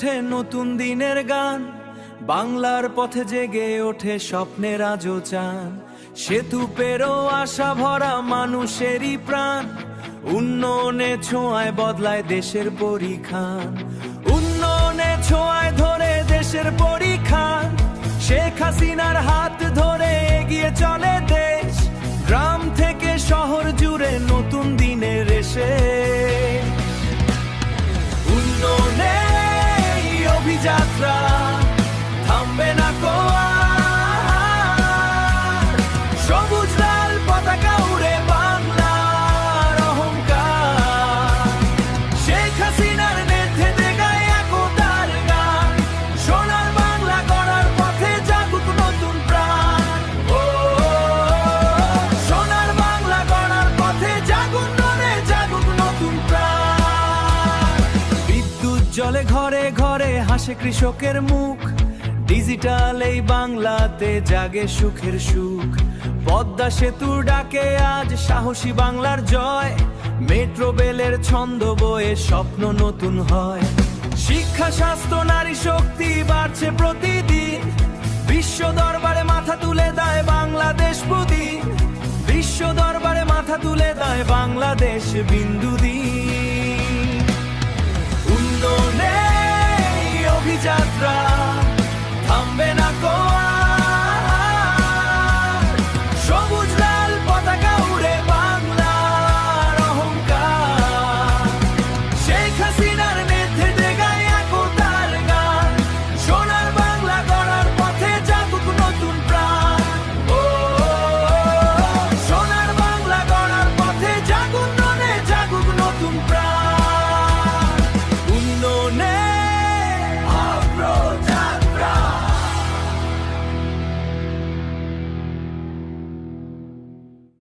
ওঠে নতুন দিনের গান, বাংলার পথে জেগে ওঠে স্বপ্নের আজও চান। সেতু পেরো আশা ভরা মানুষেরই প্রাণ, উন্নয়নে ছোঁয়ায় বদলায় দেশের পরিখান। উন্নয়নে ছোঁয়ায় ধরে দেশের পরিখান, শেখ হাসিনার হাত ধরে এগিয়ে চলে দেশ। গ্রাম থেকে শহর জুড়ে নতুন দিনের এসে উন্নয়নে অভিযাত্রা থামবে না কো আর। সবুজ লাল পতাকা উড়ে বাংলার অহংকার, শেখ হাসিনার নেতৃত্বে গায়ে একতার গান। সোনার বাংলা গড়ার পথে জাগুক নতুন প্রাণ, ও সোনার বাংলা গড়ার পথে জাগুক নতুন প্রাণ। বিদ্যুৎ জলে ঘরে ঘরে হাসে কৃষকের মুখ, ডিজিটাল এই বাংলাতে জাগে সুখের সুখ। পদ্মা সেতুর ডাকে আজ সাহসী বাংলার জয়, মেট্রো রেলের ছন্দ বয়ে স্বপ্ন নতুন হয়। শিক্ষা স্বাস্থ্য নারী শক্তি বাড়ছে প্রতিদিন, বিশ্ব দরবারে মাথা তুলে দেয় বাংলাদেশ প্রতিদিন। বিশ্ব দরবারে মাথা তুলে দেয় বাংলাদেশ বিন্দু দিন। উন্নয়নে অভিযাত্রা